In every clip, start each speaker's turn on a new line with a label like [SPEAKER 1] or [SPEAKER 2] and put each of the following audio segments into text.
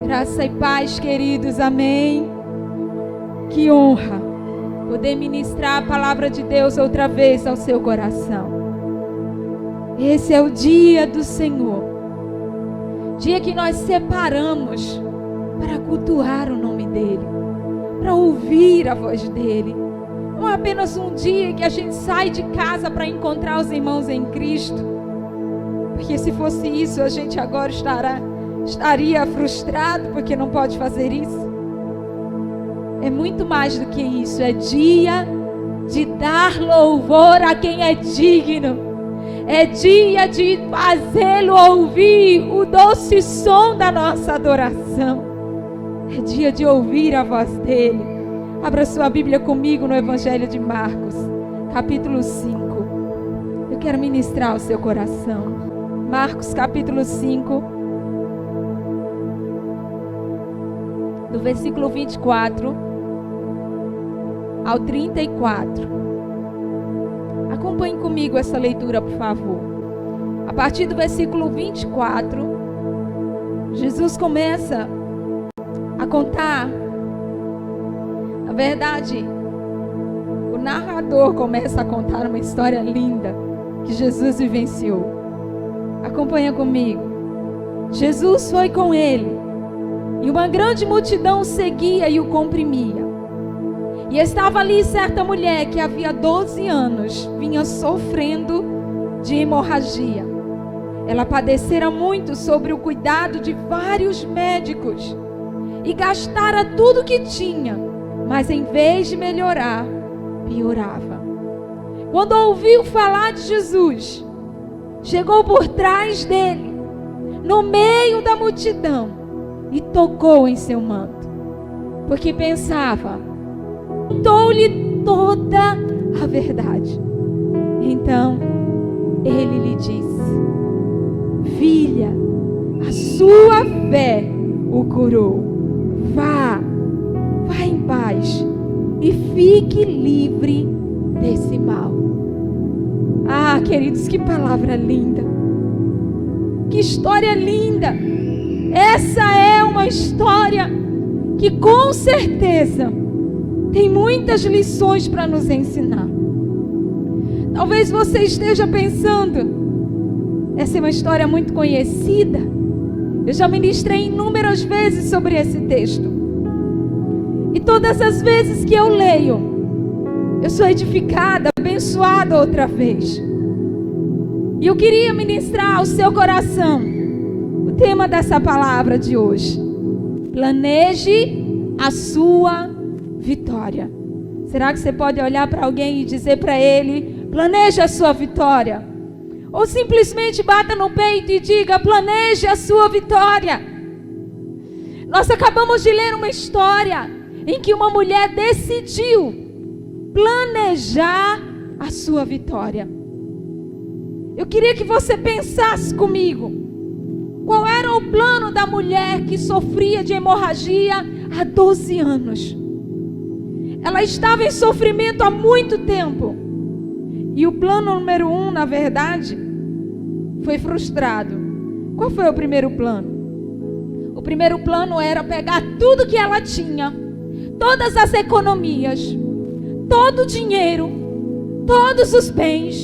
[SPEAKER 1] Graça e paz, queridos, amém. Que honra poder ministrar a palavra de Deus outra vez ao seu coração. Esse é o dia do Senhor, dia que nós separamos para cultuar o nome dEle, para ouvir a voz dEle. Não é apenas um dia que a gente sai de casa para encontrar os irmãos em Cristo, porque se fosse isso a gente agora estaria frustrado porque não pode fazer isso. É muito mais do que isso. É dia de dar louvor a quem é digno. É dia de fazê-lo ouvir o doce som da nossa adoração. É dia de ouvir a voz dele. Abra sua Bíblia comigo no Evangelho de Marcos, capítulo 5. Eu quero ministrar ao seu coração. Marcos, capítulo 5, do versículo 24 ao 34. Acompanhe comigo essa leitura, por favor. A partir do versículo 24, Jesus começa a contar. Na verdade, o narrador começa a contar uma história linda que Jesus vivenciou. Acompanha comigo. Jesus foi com ele, e uma grande multidão o seguia e o comprimia. E estava ali certa mulher que havia 12 anos vinha sofrendo de hemorragia. Ela padecera muito sobre o cuidado de vários médicos e gastara tudo que tinha, mas em vez de melhorar, piorava. Quando ouviu falar de Jesus, chegou por trás dele, no meio da multidão, e tocou em seu manto, porque pensava: contou-lhe toda a verdade. Então ele lhe disse: filha, a sua fé o curou. Vá em paz e fique livre desse mal. Ah, queridos, que palavra linda, que história linda. Essa é uma história que com certeza tem muitas lições para nos ensinar. Talvez você esteja pensando: essa é uma história muito conhecida. Eu já ministrei inúmeras vezes sobre esse texto. E todas as vezes que eu leio, eu sou edificada, abençoada outra vez. E eu queria ministrar ao seu coração o tema dessa palavra de hoje: planeje a sua vitória. Será que você pode olhar para alguém e dizer para ele: planeje a sua vitória? Ou simplesmente bata no peito e diga: planeje a sua vitória. Nós acabamos de ler uma história em que uma mulher decidiu planejar a sua vitória. Eu queria que você pensasse comigo: qual era o plano da mulher que sofria de hemorragia há 12 anos? Ela estava em sofrimento há muito tempo. E o plano número 1, na verdade, foi frustrado. Qual foi o primeiro plano? O primeiro plano era pegar tudo que ela tinha, todas as economias, todo o dinheiro, todos os bens,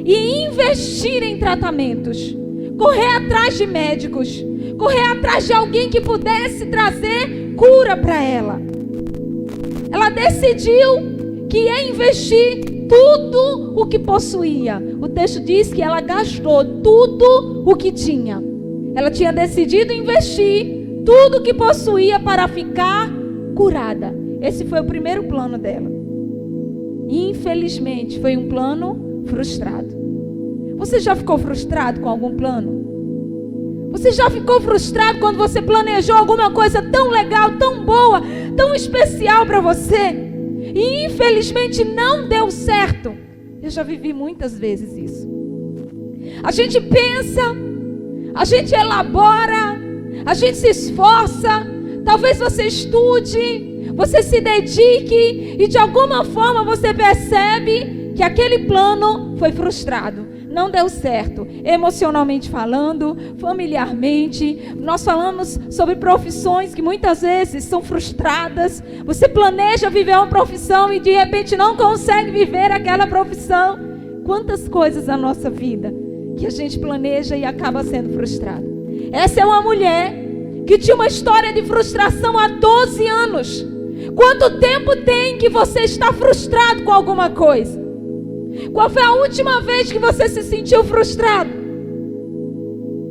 [SPEAKER 1] e investir em tratamentos. Correr atrás de médicos, correr atrás de alguém que pudesse trazer cura para ela. Ela decidiu que ia investir tudo o que possuía. O texto diz que ela gastou tudo o que tinha. Ela tinha decidido investir tudo o que possuía para ficar curada. Esse foi o primeiro plano dela. Infelizmente, foi um plano frustrado. Você já ficou frustrado com algum plano? Você já ficou frustrado quando você planejou alguma coisa tão legal, tão boa, tão especial para você, e infelizmente não deu certo? Eu já vivi muitas vezes isso. A gente pensa, a gente elabora, a gente se esforça, talvez você estude, você se dedique, e de alguma forma você percebe que aquele plano foi frustrado. não deu certo, emocionalmente falando, familiarmente. Nós falamos sobre profissões que muitas vezes são frustradas. Você planeja viver uma profissão e de repente não consegue viver aquela profissão. Quantas coisas na nossa vida que a gente planeja e acaba sendo frustrado. Essa é uma mulher que tinha uma história de frustração há 12 anos. Quanto tempo tem que você está frustrado com alguma coisa? Qual foi a última vez que você se sentiu frustrado?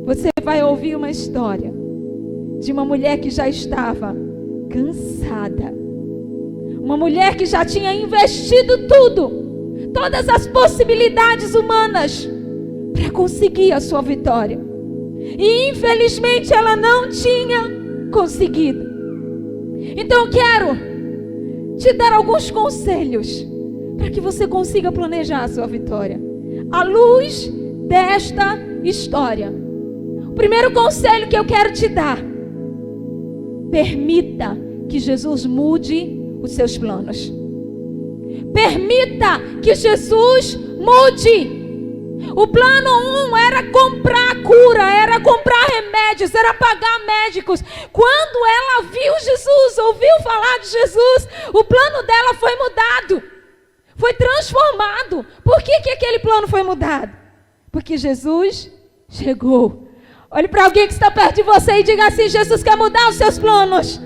[SPEAKER 1] Você vai ouvir uma história de uma mulher que já estava cansada. Uma mulher que já tinha investido tudo, todas as possibilidades humanas para conseguir a sua vitória. E infelizmente ela não tinha conseguido. Então eu quero te dar alguns conselhos para que você consiga planejar a sua vitória à luz desta história. O primeiro conselho que eu quero te dar: permita que Jesus mude os seus planos. Permita que Jesus mude. O plano 1 era comprar cura, era comprar remédios, era pagar médicos. Quando ela viu Jesus, ouviu falar de Jesus, o plano dela foi mudado, foi transformado. Por que aquele plano foi mudado? Porque Jesus chegou. Olhe para alguém que está perto de você e diga assim: Jesus quer mudar os seus planos.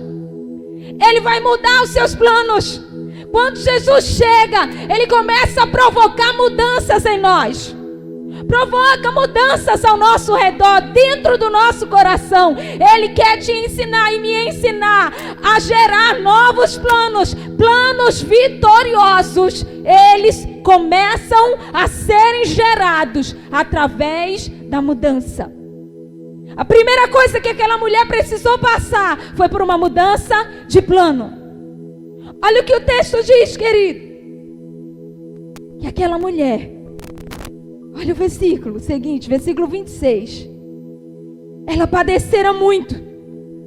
[SPEAKER 1] Ele vai mudar os seus planos. Quando Jesus chega, Ele começa a provocar mudanças em nós. Provoca mudanças ao nosso redor, dentro do nosso coração. Ele quer te ensinar e me ensinar a gerar novos planos, planos vitoriosos. Eles começam a serem gerados através da mudança. A primeira coisa que aquela mulher precisou passar foi por uma mudança de plano. Olha o que o texto diz, querido. Que aquela mulher, olha o versículo seguinte, versículo 26. Ela padecera muito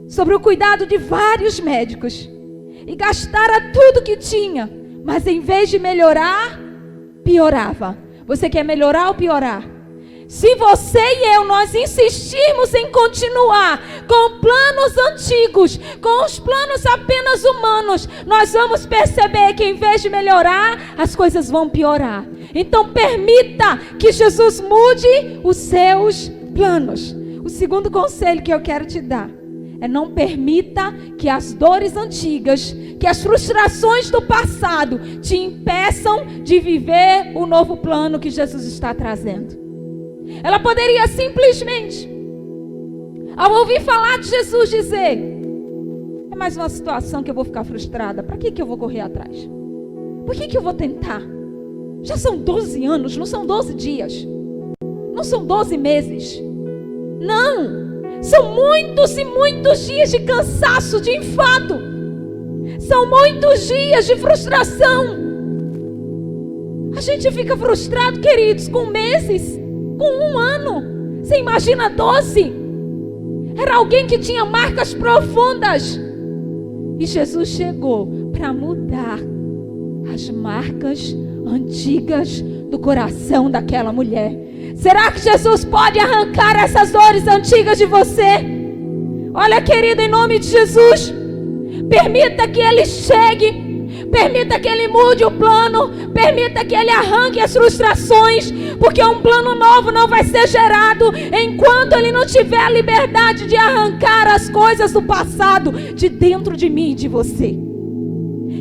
[SPEAKER 1] sobre o cuidado de vários médicos e gastara tudo que tinha, mas em vez de melhorar, piorava. Você quer melhorar ou piorar? Se você e eu, nós insistirmos em continuar com planos antigos, com os planos apenas humanos, nós vamos perceber que em vez de melhorar, as coisas vão piorar. Então permita que Jesus mude os seus planos. O segundo conselho que eu quero te dar é: não permita que as dores antigas, que as frustrações do passado te impeçam de viver o novo plano que Jesus está trazendo. Ela poderia simplesmente, ao ouvir falar de Jesus, dizer: é mais uma situação que eu vou ficar frustrada. Para que eu vou correr atrás? Por que eu vou tentar? Já são 12 anos, não são 12 dias. Não são 12 meses. Não, são muitos e muitos dias de cansaço, de enfado. São muitos dias de frustração. A gente fica frustrado, queridos, com meses, com 1 ano. Você imagina 12? Era alguém que tinha marcas profundas. E Jesus chegou para mudar as marcas antigas do coração daquela mulher. Será que Jesus pode arrancar essas dores antigas de você? Olha, querido, em nome de Jesus, permita que Ele chegue, permita que Ele mude o plano, permita que Ele arranque as frustrações, porque um plano novo não vai ser gerado enquanto Ele não tiver a liberdade de arrancar as coisas do passado de dentro de mim e de você.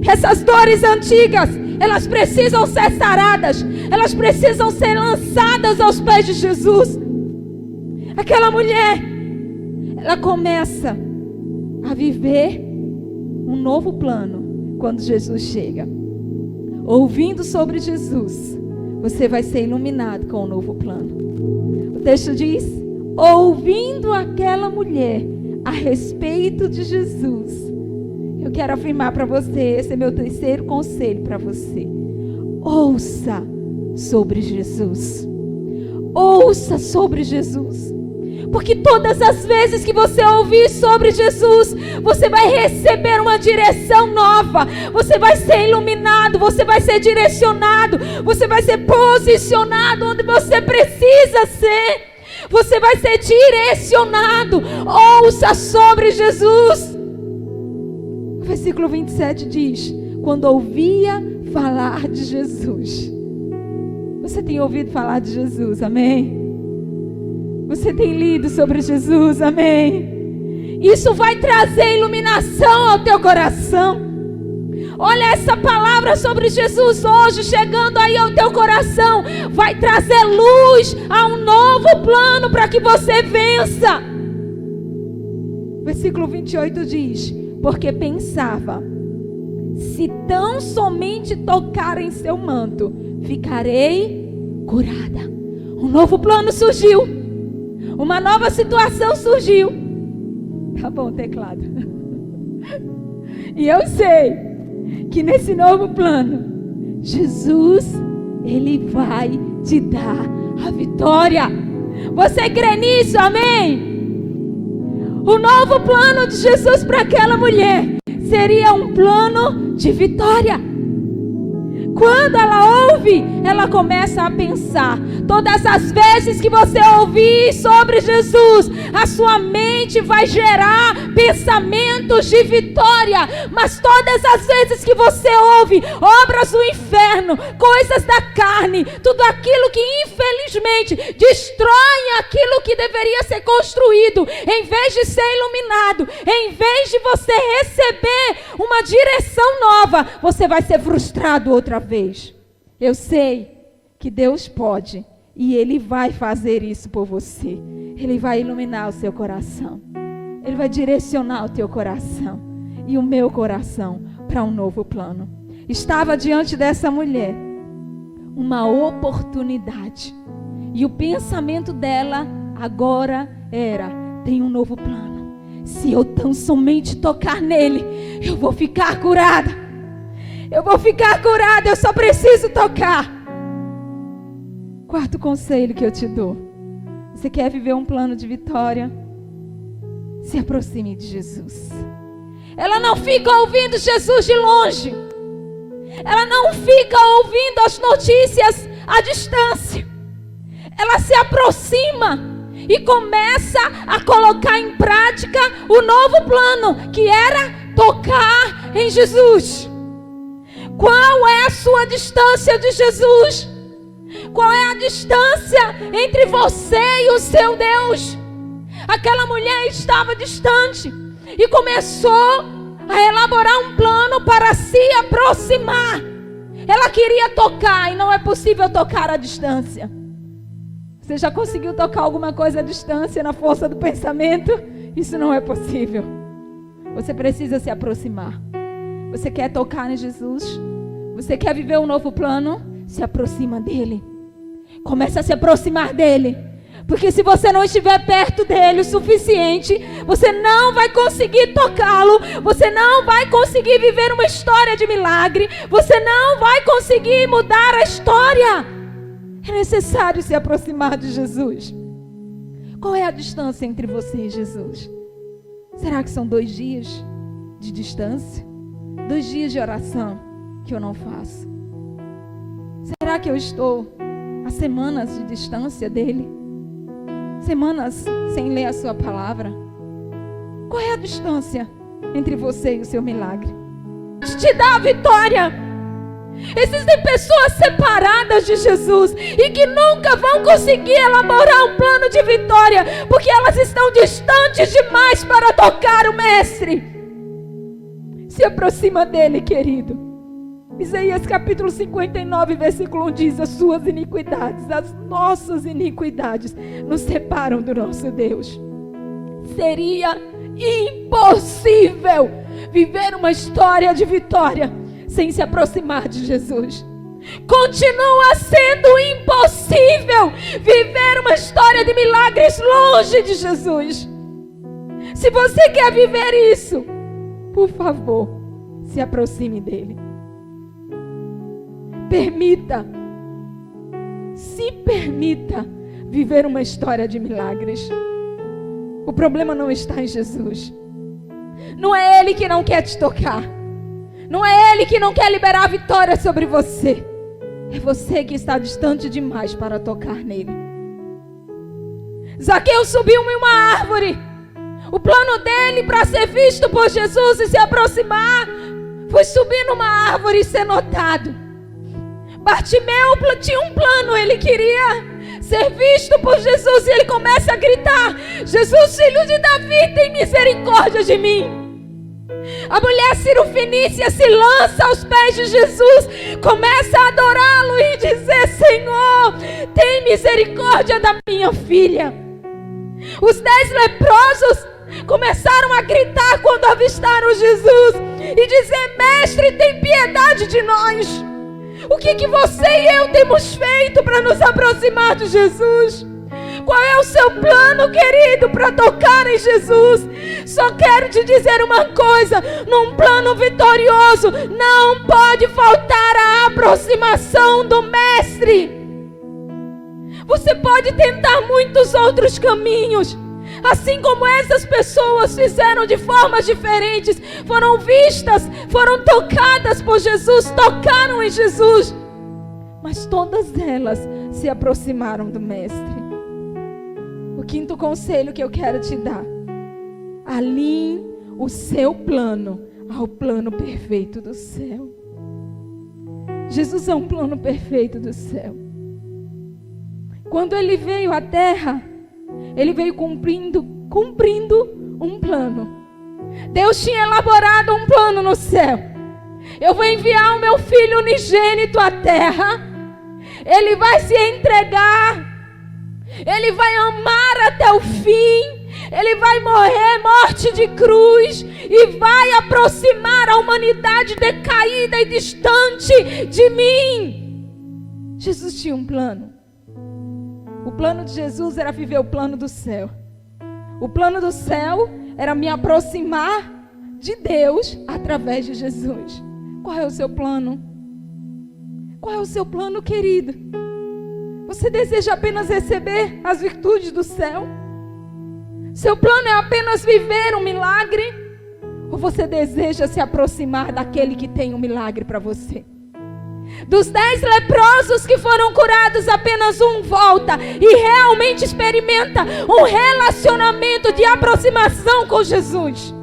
[SPEAKER 1] Essas dores antigas, elas precisam ser saradas, elas precisam ser lançadas aos pés de Jesus. Aquela mulher, ela começa a viver um novo plano quando Jesus chega. Ouvindo sobre Jesus, você vai ser iluminado com um novo plano. O texto diz: ouvindo aquela mulher a respeito de Jesus. Eu quero afirmar para você, esse é meu terceiro conselho para você. Ouça sobre Jesus. Ouça sobre Jesus. Porque todas as vezes que você ouvir sobre Jesus, você vai receber uma direção nova. Você vai ser iluminado, você vai ser direcionado, você vai ser posicionado onde você precisa ser. Você vai ser direcionado. Ouça sobre Jesus. O versículo 27 diz: quando ouvia falar de Jesus. Você tem ouvido falar de Jesus, amém? Você tem lido sobre Jesus, amém? Isso vai trazer iluminação ao teu coração. Olha essa palavra sobre Jesus hoje chegando aí ao teu coração. Vai trazer luz a um novo plano para que você vença. Versículo 28 diz: porque pensava, se tão somente tocar em seu manto, ficarei curada. Um novo plano surgiu. Uma nova situação surgiu. Tá bom, teclado. E eu sei que nesse novo plano, Jesus, Ele vai te dar a vitória. Você crê nisso, amém? O novo plano de Jesus para aquela mulher seria um plano de vitória. Quando ela ouve, ela começa a pensar. Todas as vezes que você ouvir sobre Jesus, a sua mente vai gerar pensamentos de vitória. Mas todas as vezes que você ouve obras do inferno, coisas da carne, tudo aquilo que infelizmente destrói aquilo que deveria ser construído, em vez de ser iluminado, em vez de você receber uma direção nova, você vai ser frustrado outra vez. Eu sei que Deus pode e Ele vai fazer isso por você. Ele vai iluminar o seu coração. Ele vai direcionar o teu coração e o meu coração para um novo plano. Estava diante dessa mulher uma oportunidade. E o pensamento dela agora era: tem um novo plano. Se eu tão somente tocar nele, eu vou ficar curada. Eu vou ficar curada, eu só preciso tocar. Quarto conselho que eu te dou: você quer viver um plano de vitória? Se aproxime de Jesus. Ela não fica ouvindo Jesus de longe. Ela não fica ouvindo as notícias à distância. Ela se aproxima e começa a colocar em prática o novo plano, que era tocar em Jesus. Qual é a sua distância de Jesus? Qual é a distância entre você e o seu Deus? Aquela mulher estava distante e começou a elaborar um plano para se aproximar. Ela queria tocar e não é possível tocar à distância. Você já conseguiu tocar alguma coisa à distância na força do pensamento? Isso não é possível. Você precisa se aproximar. Você quer tocar em Jesus? Você quer viver um novo plano? Se aproxima dele. Começa a se aproximar dele. Porque se você não estiver perto dele o suficiente, você não vai conseguir tocá-lo. Você não vai conseguir viver uma história de milagre. Você não vai conseguir mudar a história. É necessário se aproximar de Jesus. Qual é a distância entre você e Jesus? Será que são 2 dias de distância? 2 dias de oração que eu não faço? Será que eu estou a semanas de distância dele? Semanas sem ler a sua palavra? Qual é a distância entre você e o seu milagre? Te dá a vitória. Existem pessoas separadas de Jesus e que nunca vão conseguir elaborar um plano de vitória, porque elas estão distantes demais para tocar o Mestre. Se aproxima dele, querido. Isaías capítulo 59, versículo 1 diz: as suas iniquidades, as nossas iniquidades nos separam do nosso Deus. Seria impossível viver uma história de vitória sem se aproximar de Jesus. Continua sendo impossível viver uma história de milagres longe de Jesus. Se você quer viver isso, por favor, se aproxime dele. Se permita viver uma história de milagres. O problema não está em Jesus. Não é Ele que não quer te tocar. Não é Ele que não quer liberar a vitória sobre você. É você que está distante demais para tocar nele. Zaqueu subiu em uma árvore. O plano dele para ser visto por Jesus e se aproximar foi subir numa árvore e ser notado. Bartimeu tinha um plano, ele queria ser visto por Jesus, e ele começa a gritar: Jesus, filho de Davi, tem misericórdia de mim. A mulher cirofenícia se lança aos pés de Jesus, começa a adorá-lo e dizer: Senhor, tem misericórdia da minha filha. Os 10 leprosos começaram a gritar quando avistaram Jesus e dizer: Mestre, tem piedade de nós. O que você e eu temos feito para nos aproximar de Jesus? Qual é o seu plano, querido, para tocar em Jesus? Só quero te dizer uma coisa: num plano vitorioso não pode faltar a aproximação do Mestre. Você pode tentar muitos outros caminhos, assim como essas pessoas fizeram de formas diferentes, foram vistas, foram tocadas por Jesus, tocaram em Jesus, mas todas elas se aproximaram do Mestre. O 5º conselho que eu quero te dar: alinhe o seu plano ao plano perfeito do céu. Jesus é um plano perfeito do céu. Quando ele veio à terra, ele veio cumprindo um plano. Deus tinha elaborado um plano no céu. Eu vou enviar o meu filho unigênito à terra. Ele vai se entregar. Ele vai amar até o fim. Ele vai morrer morte de cruz e vai aproximar a humanidade decaída e distante de mim. Jesus tinha um plano. O plano de Jesus era viver o plano do céu. O plano do céu era me aproximar de Deus através de Jesus. Qual é o seu plano? Qual é o seu plano, querido? Você deseja apenas receber as virtudes do céu? Seu plano é apenas viver um milagre? Ou você deseja se aproximar daquele que tem um milagre para você? Dos 10 leprosos que foram curados, apenas um volta e realmente experimenta um relacionamento de aproximação com Jesus.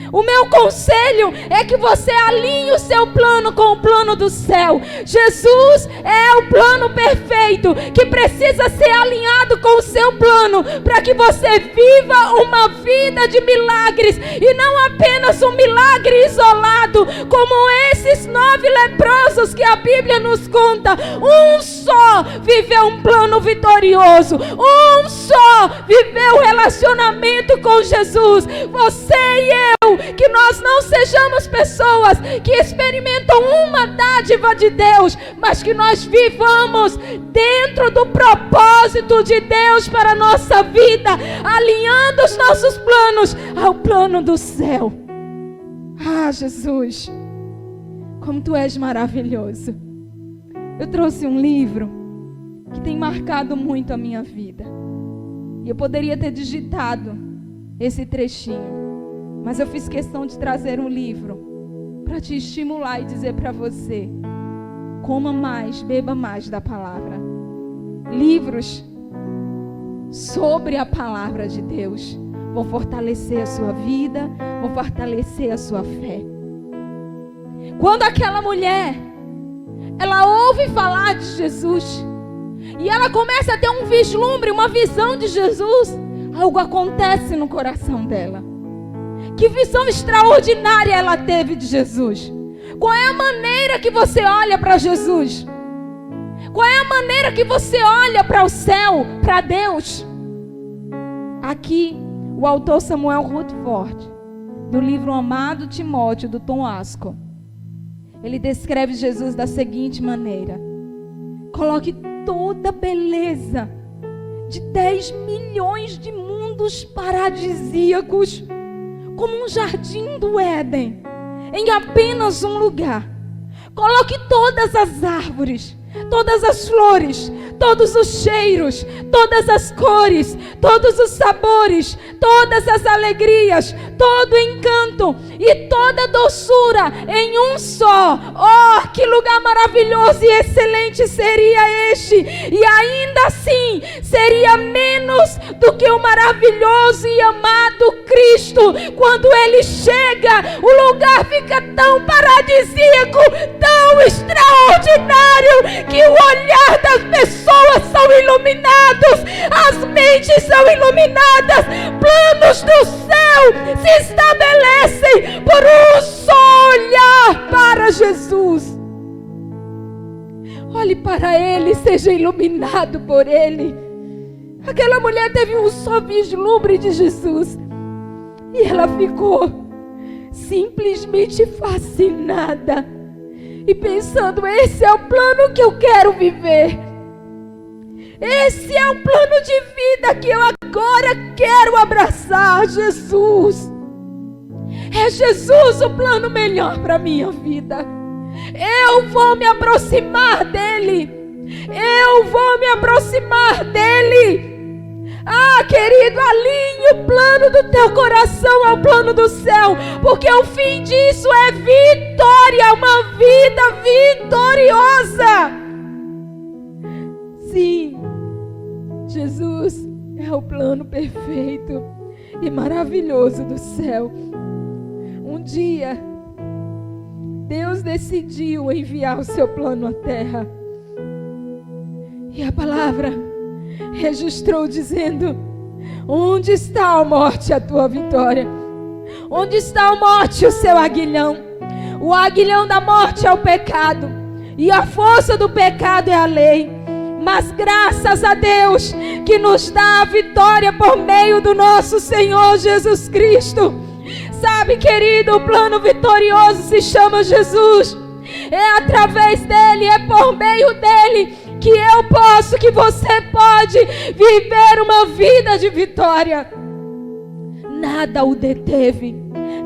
[SPEAKER 1] O meu conselho é que você alinhe o seu plano com o plano do céu. Jesus é o plano perfeito que precisa ser alinhado com o seu plano para que você viva uma vida de milagres e não apenas um milagre isolado, como esses 9 leprosos que a Bíblia nos conta. Um só viveu um plano vitorioso, um só viveu um relacionamento com Jesus. Você e eu, que nós não sejamos pessoas que experimentam uma dádiva de Deus, mas que nós vivamos dentro do propósito de Deus para a nossa vida, alinhando os nossos planos ao plano do céu. Ah, Jesus, como Tu és maravilhoso. Eu trouxe um livro que tem marcado muito a minha vida, e eu poderia ter digitado esse trechinho, mas eu fiz questão de trazer um livro para te estimular e dizer para você: coma mais, beba mais da palavra. Livros sobre a palavra de Deus vão fortalecer a sua vida, vão fortalecer a sua fé. Quando aquela mulher, ela ouve falar de Jesus e ela começa a ter um vislumbre, uma visão de Jesus, algo acontece no coração dela. Que visão extraordinária ela teve de Jesus. Qual é a maneira que você olha para Jesus? Qual é a maneira que você olha para o céu, para Deus? Aqui, o autor Samuel Rutherford, do livro Amado Timóteo, do Tom Ascol, ele descreve Jesus da seguinte maneira: coloque toda a beleza de 10 milhões de mundos paradisíacos, como um jardim do Éden, em apenas um lugar. Coloque todas as árvores, todas as flores, todos os cheiros, todas as cores, todos os sabores, todas as alegrias, todo o encanto e toda a doçura em um só. Oh, que lugar maravilhoso e excelente seria este! E ainda assim seria menos do que o maravilhoso e amado Cristo. Quando Ele chega, o lugar fica tão paradisíaco, tão extraordinário, que o olhar das pessoas são iluminados, as mentes são iluminadas, planos do céu se estabelecem por um só olhar para Jesus. Olhe para Ele, seja iluminado por Ele. Aquela mulher teve um só vislumbre de Jesus e ela ficou simplesmente fascinada e pensando: esse é o plano que eu quero viver, esse é o plano de vida que eu agora quero abraçar. Jesus, é Jesus o plano melhor para a minha vida. Eu vou me aproximar dEle, eu vou me aproximar dEle. Ah, querido, alinhe o plano do teu coração ao plano do céu, porque o fim disso é vitória, uma vida vitoriosa. Sim, Jesus é o plano perfeito e maravilhoso do céu. Um dia, Deus decidiu enviar o seu plano à terra. E a palavra registrou dizendo: onde está, ó morte, a tua vitória? Onde está, ó morte, o seu aguilhão? O aguilhão da morte é o pecado, e a força do pecado é a lei. Mas graças a Deus que nos dá a vitória por meio do nosso Senhor Jesus Cristo. Sabe, querido, o plano vitorioso se chama Jesus. É através dele, é por meio dele que eu posso, que você pode viver uma vida de vitória. Nada o deteve,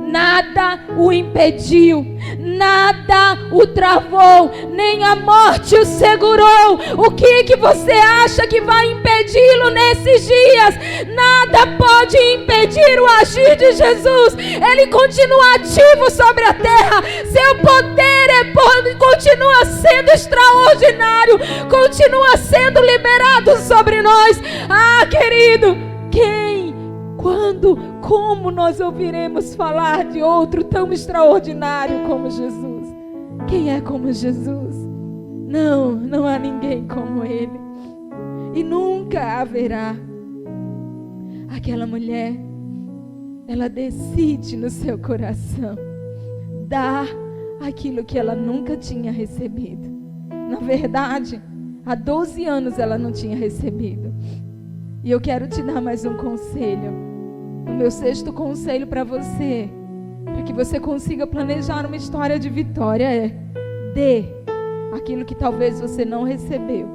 [SPEAKER 1] nada o impediu, nada o travou, nem a morte o segurou. O que você acha que vai impedi-lo nesses dias? Nada pode impedir o agir de Jesus. Ele continua ativo sobre a terra. Seu poder continua sendo extraordinário, continua sendo liberado sobre nós. Ah, querido, quem, quando, como nós ouviremos falar de outro tão extraordinário como Jesus? Quem é como Jesus? Não há ninguém como Ele, e nunca haverá. Aquela mulher, ela decide no seu coração dar aquilo que ela nunca tinha recebido. Na verdade, há 12 anos ela não tinha recebido. E eu quero te dar mais um conselho. O meu 6º conselho para você, para que você consiga planejar uma história de vitória, é: dê aquilo que talvez você não recebeu.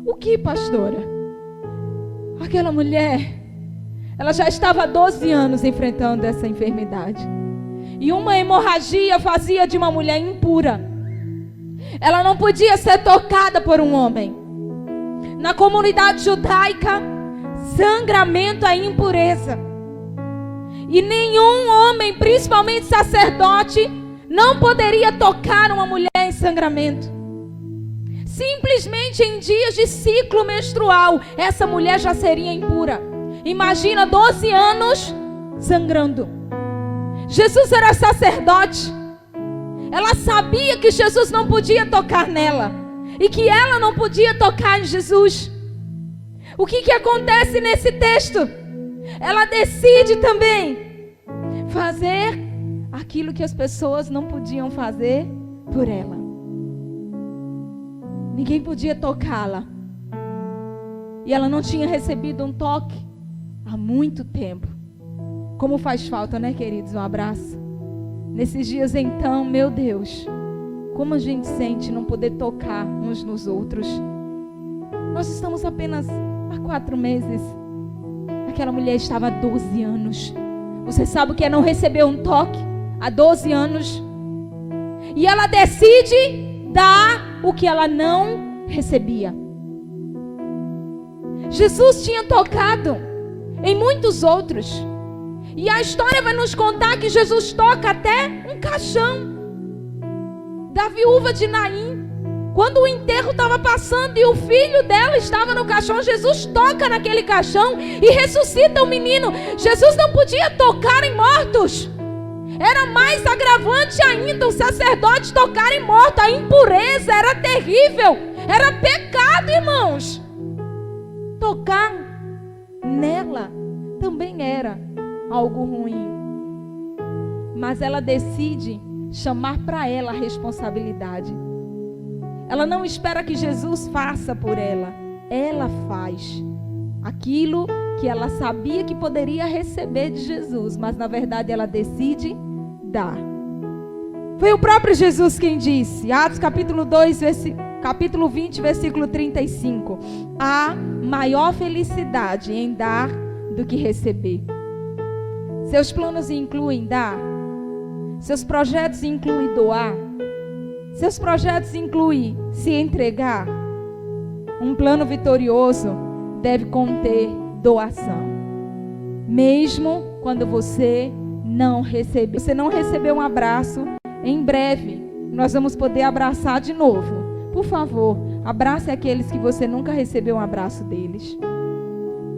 [SPEAKER 1] O que, pastora? Aquela mulher, ela já estava há 12 anos enfrentando essa enfermidade. E uma hemorragia fazia de uma mulher impura. Ela não podia ser tocada por um homem. Na comunidade judaica, sangramento é impureza. E nenhum homem, principalmente sacerdote, não poderia tocar uma mulher em sangramento. Simplesmente em dias de ciclo menstrual, essa mulher já seria impura. Imagina 12 anos sangrando. Jesus era sacerdote. Ela sabia que Jesus não podia tocar nela e que ela não podia tocar em Jesus. O que acontece nesse texto? Ela decide também fazer aquilo que as pessoas não podiam fazer por ela. Ninguém podia tocá-la. E ela não tinha recebido um toque há muito tempo. Como faz falta, né, queridos? Um abraço. Nesses dias, então, meu Deus, como a gente sente não poder tocar uns nos outros. Nós estamos apenas há 4 meses. Aquela mulher estava há 12 anos. Você sabe o que é não receber um toque há 12 anos? E ela decide dar o que ela não recebia. Jesus tinha tocado em muitos outros. E a história vai nos contar que Jesus toca até um caixão da viúva de Naim. Quando o enterro estava passando e o filho dela estava no caixão, Jesus toca naquele caixão e ressuscita o menino. Jesus não podia tocar em mortos. Era mais agravante ainda o sacerdote tocar em morto. A impureza era terrível. Era pecado, irmãos. Tocar nela também era algo ruim. Mas ela decide chamar para ela a responsabilidade. Ela não espera que Jesus faça por ela. Ela faz aquilo que ela sabia que poderia receber de Jesus, mas na verdade ela decide dar. Foi o próprio Jesus quem disse, Atos capítulo 2, capítulo 20, versículo 35. Há maior felicidade em dar do que receber. Seus planos incluem dar. Seus projetos incluem doar. Seus projetos incluem se entregar. Um plano vitorioso deve conter doação. Mesmo quando você não receber. Você não recebeu um abraço, em breve nós vamos poder abraçar de novo. Por favor, abrace aqueles que você nunca recebeu um abraço deles.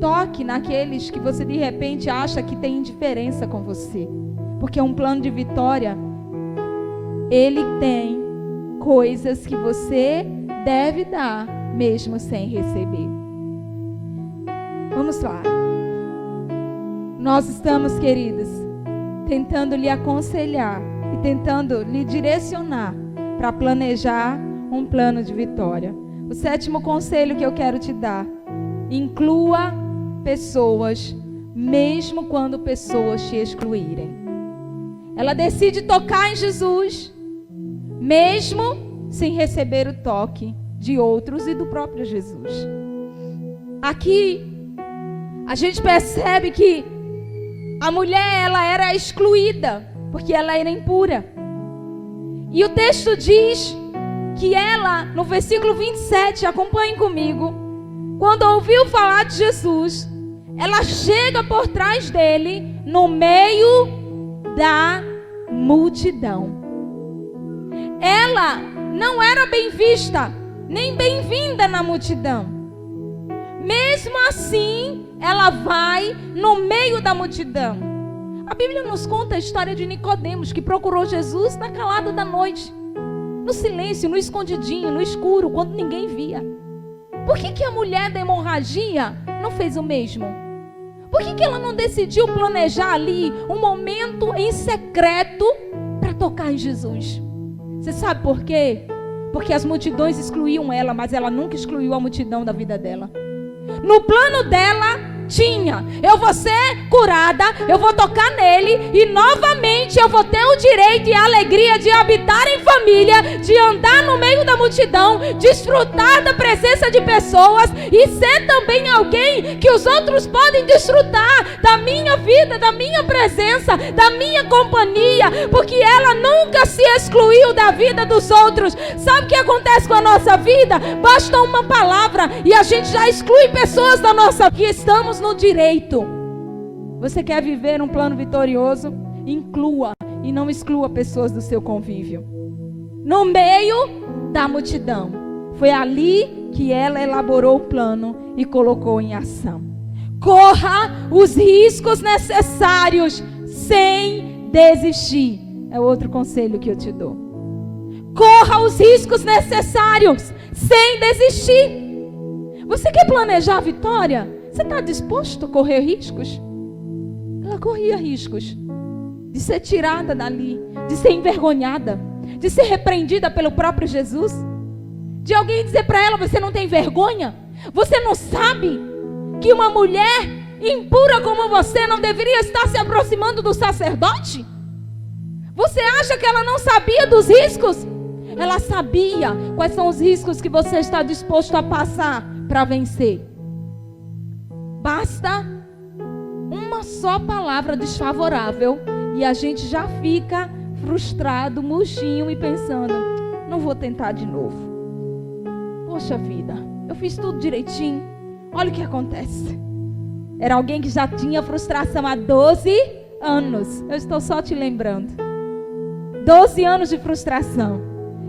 [SPEAKER 1] Toque naqueles que você de repente acha que tem indiferença com você. Porque um plano de vitória, ele tem coisas que você deve dar, mesmo sem receber. Vamos lá. Nós estamos, queridos, tentando lhe aconselhar e tentando lhe direcionar para planejar um plano de vitória. O 7º conselho que eu quero te dar: inclua pessoas, mesmo quando pessoas te excluírem. Ela decide tocar em Jesus, mesmo sem receber o toque de outros e do próprio Jesus. Aqui, a gente percebe que a mulher, ela era excluída, porque ela era impura. E o texto diz que ela, no versículo 27, acompanhem comigo, quando ouviu falar de Jesus, ela chega por trás dele, no meio da multidão. Ela não era bem vista, nem bem-vinda na multidão. Mesmo assim, ela vai no meio da multidão. A Bíblia nos conta a história de Nicodemos, que procurou Jesus na calada da noite, no silêncio, no escondidinho, no escuro, quando ninguém via. Por que a mulher da hemorragia não fez o mesmo? Por que ela não decidiu planejar ali um momento em secreto para tocar em Jesus? Você sabe por quê? Porque as multidões excluíam ela, mas ela nunca excluiu a multidão da vida dela. No plano dela tinha: eu vou ser curada, eu vou tocar nele e novamente eu vou ter o direito e a alegria de habitar em família, de andar no meio da multidão, desfrutar da presença de pessoas e ser também alguém que os outros podem desfrutar da minha vida, da minha presença, da minha companhia, porque ela nunca se excluiu da vida dos outros. Sabe o que acontece com a nossa vida? Basta uma palavra e a gente já exclui pessoas da nossa vida. Estamos no direito. Você quer viver um plano vitorioso? Inclua e não exclua pessoas do seu convívio. No meio da multidão, foi ali que ela elaborou o plano e colocou em ação. Corra os riscos necessários sem desistir. É outro conselho que eu te dou. Corra os riscos necessários sem desistir. Você quer planejar a vitória? Você está disposto a correr riscos? Ela corria riscos de ser tirada dali, de ser envergonhada, de ser repreendida pelo próprio Jesus, de alguém dizer para ela: você não tem vergonha? Você não sabe que uma mulher impura como você não deveria estar se aproximando do sacerdote? Você acha que ela não sabia dos riscos? Ela sabia quais são os riscos que você está disposto a passar para vencer. Basta uma só palavra desfavorável e a gente já fica frustrado, murchinho e pensando: não vou tentar de novo. Poxa vida, eu fiz tudo direitinho. Olha o que acontece. Era alguém que já tinha frustração há 12 anos. Eu estou só te lembrando. 12 anos de frustração.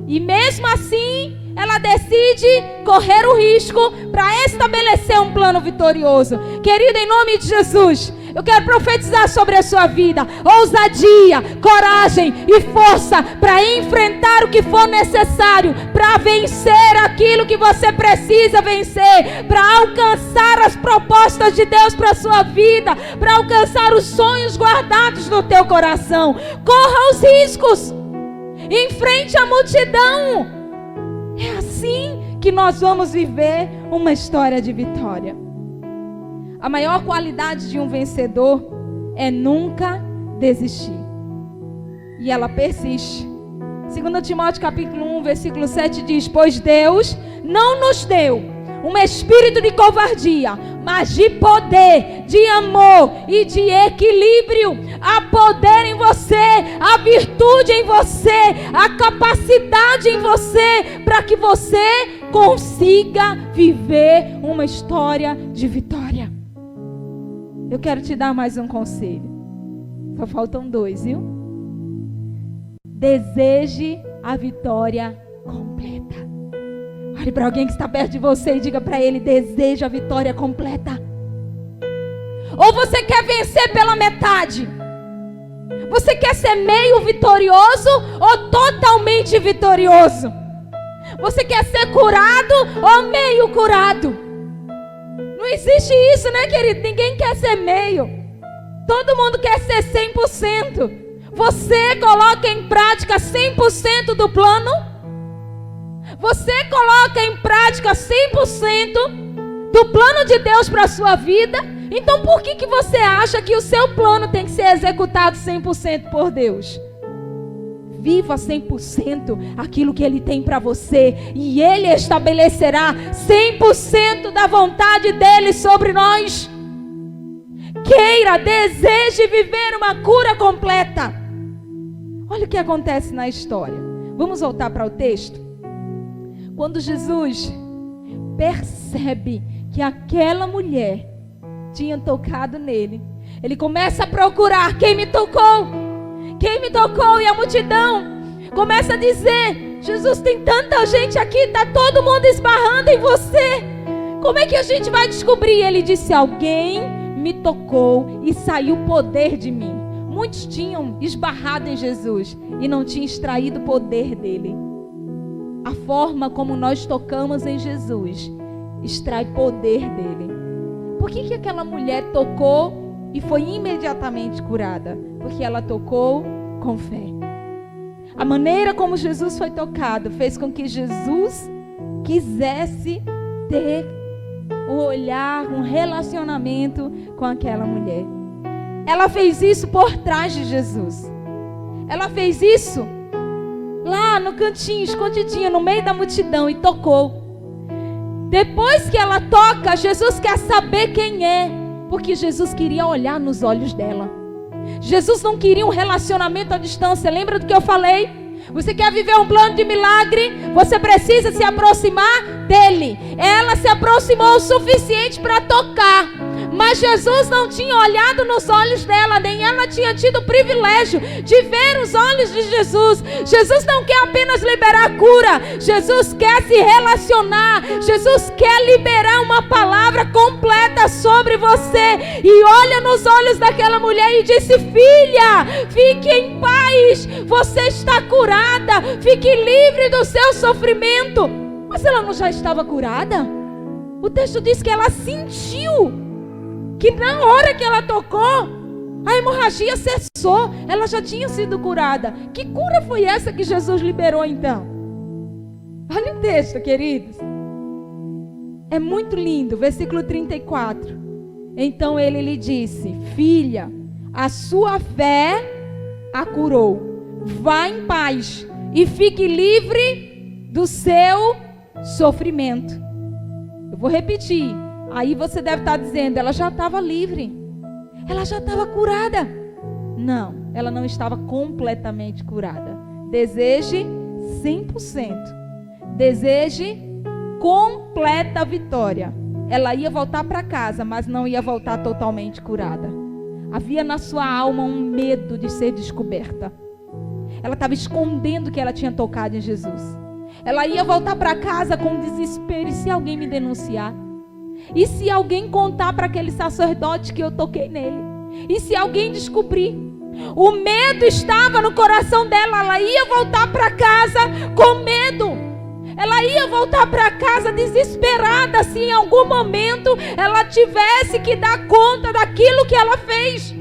[SPEAKER 1] E mesmo assim, ela decide correr o risco para estabelecer um plano vitorioso. Querida, em nome de Jesus, eu quero profetizar sobre a sua vida ousadia, coragem e força para enfrentar o que for necessário, para vencer aquilo que você precisa vencer, para alcançar as propostas de Deus para a sua vida, para alcançar os sonhos guardados no teu coração. Corra os riscos, enfrente a multidão. É assim que nós vamos viver uma história de vitória. A maior qualidade de um vencedor é nunca desistir. E ela persiste. 2 Timóteo capítulo 1, versículo 7 diz: pois Deus não nos deu um espírito de covardia, mas de poder, de amor e de equilíbrio. Há poder em você, há virtude em você, há capacidade em você, para que você consiga viver uma história de vitória. Eu quero te dar mais um conselho. Só faltam 2, viu? Deseje a vitória completa. Olhe para alguém que está perto de você e diga para ele: deseja a vitória completa. Ou você quer vencer pela metade? Você quer ser meio vitorioso ou totalmente vitorioso? Você quer ser curado ou meio curado? Não existe isso, né, querido? Ninguém quer ser meio. Todo mundo quer ser 100%. Você coloca em prática 100% do plano? Você coloca em prática 100% do plano de Deus para a sua vida? Então por que você acha que o seu plano tem que ser executado 100% por Deus? Viva 100% aquilo que Ele tem para você, e Ele estabelecerá 100% da vontade dEle sobre nós. Queira, deseje viver uma cura completa. Olha o que acontece na história. Vamos voltar para o texto. Quando Jesus percebe que aquela mulher tinha tocado nele, ele começa a procurar: quem me tocou? Quem me tocou? E a multidão começa a dizer: Jesus, tem tanta gente aqui, está todo mundo esbarrando em você. Como é que a gente vai descobrir? Ele disse: alguém me tocou e saiu poder de mim. Muitos tinham esbarrado em Jesus e não tinham extraído o poder dele. A forma como nós tocamos em Jesus extrai poder dele. Por que aquela mulher tocou e foi imediatamente curada? Porque ela tocou com fé. A maneira como Jesus foi tocado fez com que Jesus quisesse ter um olhar, um relacionamento com aquela mulher. Ela fez isso por trás de Jesus. Ela fez isso lá no cantinho, escondidinha, no meio da multidão, e tocou. Depois que ela toca, Jesus quer saber quem é, porque Jesus queria olhar nos olhos dela. Jesus não queria um relacionamento à distância. Lembra do que eu falei? Você quer viver um plano de milagre? Você precisa se aproximar dele. Ela se aproximou o suficiente para tocar, mas Jesus não tinha olhado nos olhos dela, nem ela tinha tido o privilégio de ver os olhos de Jesus. Jesus não quer apenas liberar cura, Jesus quer se relacionar. Jesus quer liberar uma palavra completa sobre você. E olha nos olhos daquela mulher e disse: filha, fique em paz, você está curada, fique livre do seu sofrimento. Mas ela não já estava curada? O texto diz que ela sentiu que na hora que ela tocou, a hemorragia cessou. Ela já tinha sido curada. Que cura foi essa que Jesus liberou então? Olha o texto, queridos. É muito lindo, versículo 34. Então ele lhe disse: filha, a sua fé a curou. Vá em paz e fique livre do seu sofrimento. Eu vou repetir. Aí você deve estar dizendo: ela já estava livre, ela já estava curada. Não, ela não estava completamente curada. Deseje 100%. Deseje completa vitória. ela ia voltar para casa, mas não ia voltar totalmente curada. Havia na sua alma um medo de ser descoberta. Ela estava escondendo que ela tinha tocado em Jesus. Ela ia voltar para casa com desespero. E se alguém me denunciar? E se alguém contar para aquele sacerdote que eu toquei nele? E se alguém descobrir? O medo estava no coração dela. Ela ia voltar para casa com medo. Ela ia voltar para casa desesperada se em algum momento ela tivesse que dar conta daquilo que ela fez.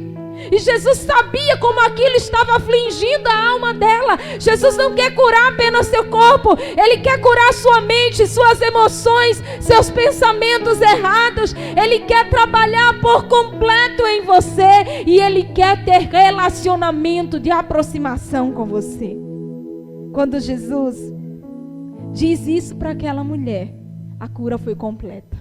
[SPEAKER 1] E Jesus sabia como aquilo estava afligindo a alma dela. Jesus não quer curar apenas seu corpo. Ele quer curar sua mente, suas emoções, seus pensamentos errados. Ele quer trabalhar por completo em você. E Ele quer ter relacionamento de aproximação com você. Quando Jesus diz isso para aquela mulher, a cura foi completa.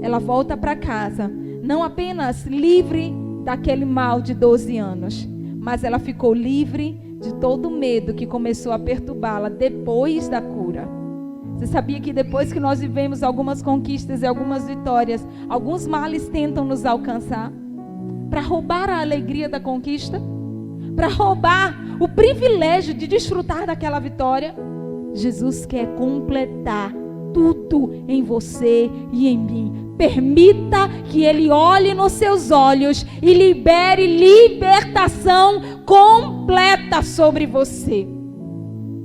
[SPEAKER 1] Ela volta para casa, não apenas livre daquele mal de 12 anos, mas ela ficou livre de todo o medo que começou a perturbá-la depois da cura. Você sabia que depois que nós vivemos algumas conquistas e algumas vitórias, alguns males tentam nos alcançar para roubar a alegria da conquista, para roubar o privilégio de desfrutar daquela vitória? Jesus quer completar tudo em você e em mim. Permita que Ele olhe nos seus olhos e libere libertação completa sobre você.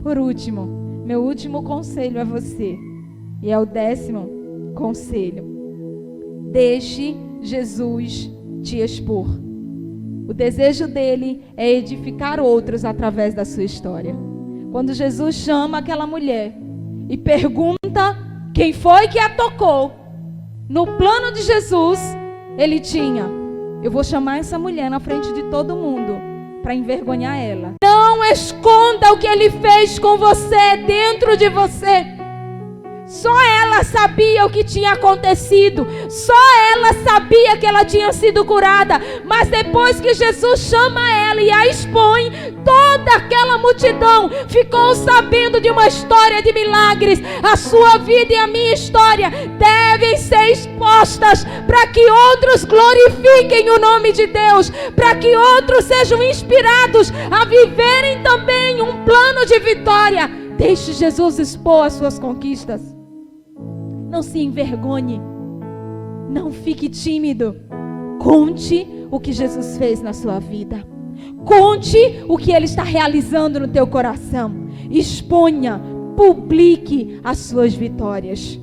[SPEAKER 1] Por último, meu último conselho a você, e é o 10º conselho: deixe Jesus te expor. O desejo dele é edificar outros através da sua história. Quando Jesus chama aquela mulher e pergunta quem foi que a tocou, no plano de Jesus, Ele tinha: eu vou chamar essa mulher na frente de todo mundo para envergonhar ela. Não esconda o que Ele fez com você dentro de você. Só ela sabia o que tinha acontecido. Só ela sabia que ela tinha sido curada. Mas depois que Jesus chama ela e a expõe, toda aquela multidão ficou sabendo de uma história de milagres. A sua vida e a minha história devem ser expostas para que outros glorifiquem o nome de Deus, para que outros sejam inspirados a viverem também um plano de vitória. Deixe Jesus expor as suas conquistas. Não se envergonhe. Não fique tímido. Conte o que Jesus fez na sua vida. Conte o que Ele está realizando no teu coração. Exponha, publique as suas vitórias.